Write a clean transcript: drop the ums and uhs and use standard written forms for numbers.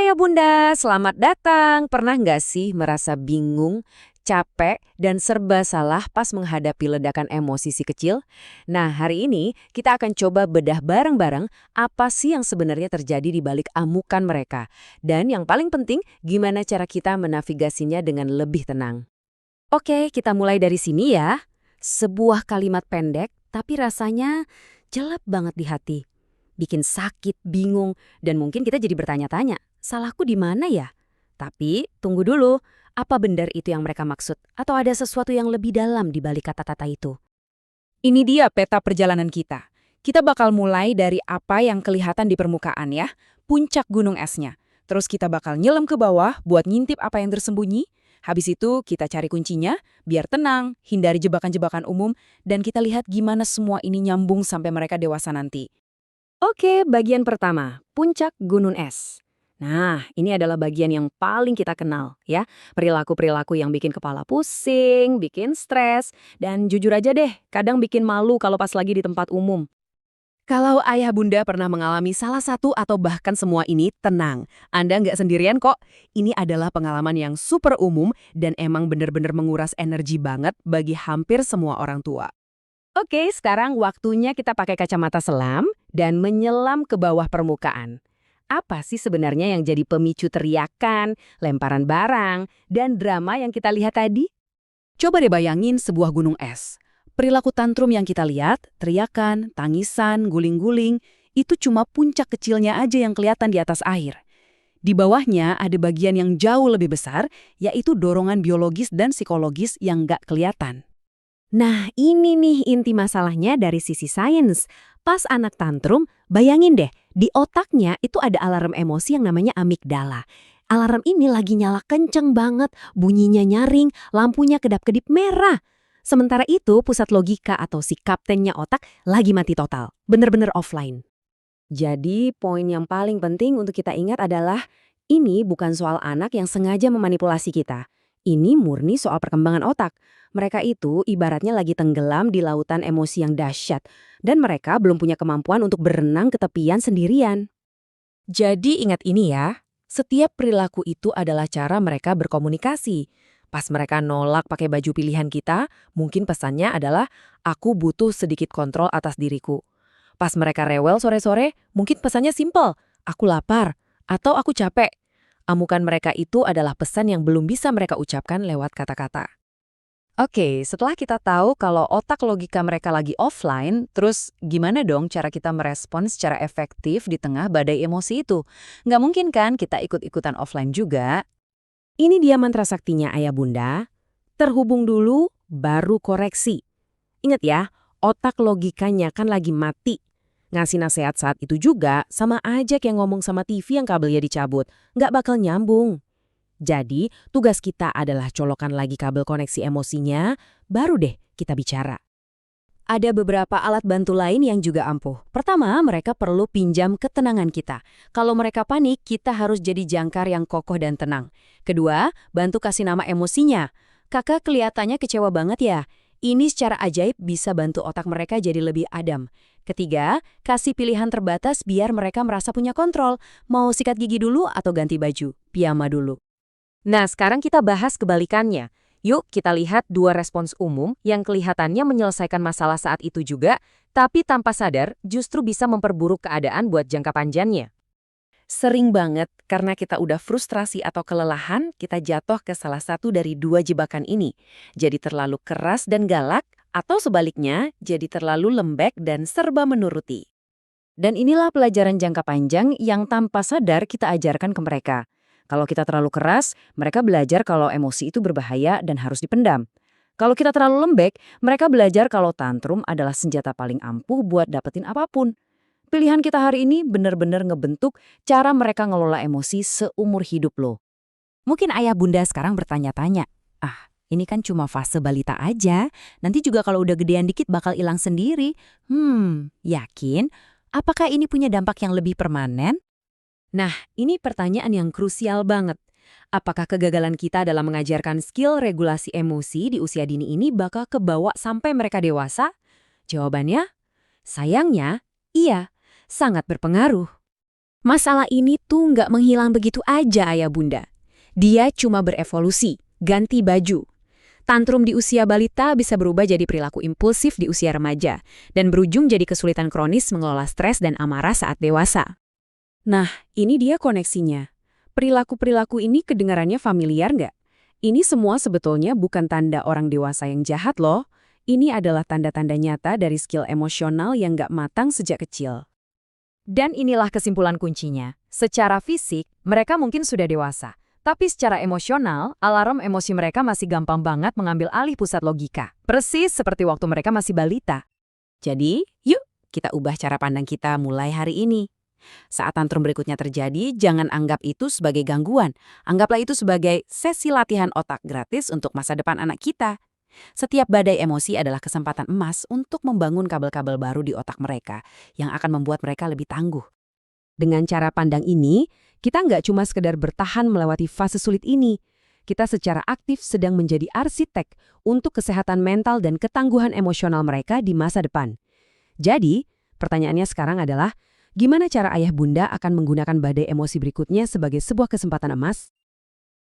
Ayah Bunda, selamat datang. Pernah nggak sih merasa bingung, capek, dan serba salah pas menghadapi ledakan emosi si kecil? Nah, hari ini kita akan coba bedah bareng-bareng apa sih yang sebenarnya terjadi di balik amukan mereka. Dan yang paling penting, gimana cara kita menavigasinya dengan lebih tenang. Oke, kita mulai dari sini ya. Sebuah kalimat pendek, tapi rasanya jelek banget di hati. Bikin sakit, bingung, dan mungkin kita jadi bertanya-tanya, salahku di mana ya? Tapi, tunggu dulu, apa benar itu yang mereka maksud? Atau ada sesuatu yang lebih dalam di balik kata-kata itu? Ini dia peta perjalanan kita. Kita bakal mulai dari apa yang kelihatan di permukaan ya, puncak gunung esnya. Terus kita bakal nyelam ke bawah buat ngintip apa yang tersembunyi. Habis itu kita cari kuncinya, biar tenang, hindari jebakan-jebakan umum, dan kita lihat gimana semua ini nyambung sampai mereka dewasa nanti. Oke, bagian pertama, puncak gunung es. Nah, ini adalah bagian yang paling kita kenal, ya. Perilaku-perilaku yang bikin kepala pusing, bikin stres, dan jujur aja deh, kadang bikin malu kalau pas lagi di tempat umum. Kalau ayah bunda pernah mengalami salah satu atau bahkan semua ini, tenang. Anda nggak sendirian kok. Ini adalah pengalaman yang super umum dan emang bener-bener menguras energi banget bagi hampir semua orang tua. Oke, sekarang waktunya kita pakai kacamata selam dan menyelam ke bawah permukaan. Apa sih sebenarnya yang jadi pemicu teriakan, lemparan barang, dan drama yang kita lihat tadi? Coba deh bayangin sebuah gunung es. Perilaku tantrum yang kita lihat, teriakan, tangisan, guling-guling, itu cuma puncak kecilnya aja yang kelihatan di atas air. Di bawahnya ada bagian yang jauh lebih besar, yaitu dorongan biologis dan psikologis yang nggak kelihatan. Nah, ini nih inti masalahnya dari sisi sains. Pas anak tantrum, bayangin deh, di otaknya itu ada alarm emosi yang namanya amigdala. Alarm ini lagi nyala kenceng banget, bunyinya nyaring, lampunya kedap-kedip merah. Sementara itu, pusat logika atau si kaptennya otak lagi mati total, bener-bener offline. Jadi, poin yang paling penting untuk kita ingat adalah ini bukan soal anak yang sengaja memanipulasi kita. Ini murni soal perkembangan otak. Mereka itu ibaratnya lagi tenggelam di lautan emosi yang dahsyat, dan mereka belum punya kemampuan untuk berenang ke tepian sendirian. Jadi ingat ini ya, setiap perilaku itu adalah cara mereka berkomunikasi. Pas mereka nolak pakai baju pilihan kita, mungkin pesannya adalah, aku butuh sedikit kontrol atas diriku. Pas mereka rewel sore-sore, mungkin pesannya simpel, aku lapar, atau aku capek. Amukan mereka itu adalah pesan yang belum bisa mereka ucapkan lewat kata-kata. Oke, setelah kita tahu kalau otak logika mereka lagi offline, terus gimana dong cara kita merespons secara efektif di tengah badai emosi itu? Nggak mungkin kan kita ikut-ikutan offline juga? Ini dia mantra saktinya ayah bunda. Terhubung dulu, baru koreksi. Ingat ya, otak logikanya kan lagi mati. Ngasih nasihat saat itu juga sama aja kayak ngomong sama TV yang kabelnya dicabut. Nggak bakal nyambung. Jadi, tugas kita adalah colokan lagi kabel koneksi emosinya, baru deh kita bicara. Ada beberapa alat bantu lain yang juga ampuh. Pertama, mereka perlu pinjam ketenangan kita. Kalau mereka panik, kita harus jadi jangkar yang kokoh dan tenang. Kedua, bantu kasih nama emosinya. Kakak kelihatannya kecewa banget ya. Ini secara ajaib bisa bantu otak mereka jadi lebih adem. Ketiga, kasih pilihan terbatas biar mereka merasa punya kontrol. Mau sikat gigi dulu atau ganti baju? Piyama dulu. Nah, sekarang kita bahas kebalikannya. Yuk kita lihat dua respons umum yang kelihatannya menyelesaikan masalah saat itu juga, tapi tanpa sadar justru bisa memperburuk keadaan buat jangka panjangnya. Sering banget karena kita udah frustrasi atau kelelahan, kita jatuh ke salah satu dari dua jebakan ini. Jadi terlalu keras dan galak, atau sebaliknya jadi terlalu lembek dan serba menuruti. Dan inilah pelajaran jangka panjang yang tanpa sadar kita ajarkan ke mereka. Kalau kita terlalu keras, mereka belajar kalau emosi itu berbahaya dan harus dipendam. Kalau kita terlalu lembek, mereka belajar kalau tantrum adalah senjata paling ampuh buat dapetin apapun. Pilihan kita hari ini benar-benar ngebentuk cara mereka ngelola emosi seumur hidup loh. Mungkin ayah bunda sekarang bertanya-tanya, ini kan cuma fase balita aja, nanti juga kalau udah gedean dikit bakal hilang sendiri. Yakin? Apakah ini punya dampak yang lebih permanen? Nah, ini pertanyaan yang krusial banget. Apakah kegagalan kita dalam mengajarkan skill regulasi emosi di usia dini ini bakal kebawa sampai mereka dewasa? Jawabannya, sayangnya, iya, sangat berpengaruh. Masalah ini tuh nggak menghilang begitu aja, Ayah Bunda. Dia cuma berevolusi, ganti baju. Tantrum di usia balita bisa berubah jadi perilaku impulsif di usia remaja, dan berujung jadi kesulitan kronis mengelola stres dan amarah saat dewasa. Nah, ini dia koneksinya. Perilaku-perilaku ini kedengarannya familiar nggak? Ini semua sebetulnya bukan tanda orang dewasa yang jahat loh. Ini adalah tanda-tanda nyata dari skill emosional yang nggak matang sejak kecil. Dan inilah kesimpulan kuncinya. Secara fisik, mereka mungkin sudah dewasa. Tapi secara emosional, alarm emosi mereka masih gampang banget mengambil alih pusat logika. Persis seperti waktu mereka masih balita. Jadi, yuk kita ubah cara pandang kita mulai hari ini. Saat tantrum berikutnya terjadi, jangan anggap itu sebagai gangguan. Anggaplah itu sebagai sesi latihan otak gratis untuk masa depan anak kita. Setiap badai emosi adalah kesempatan emas untuk membangun kabel-kabel baru di otak mereka yang akan membuat mereka lebih tangguh. Dengan cara pandang ini, kita nggak cuma sekedar bertahan melewati fase sulit ini. Kita secara aktif sedang menjadi arsitek untuk kesehatan mental dan ketangguhan emosional mereka di masa depan. Jadi, pertanyaannya sekarang adalah, gimana cara ayah bunda akan menggunakan badai emosi berikutnya sebagai sebuah kesempatan emas?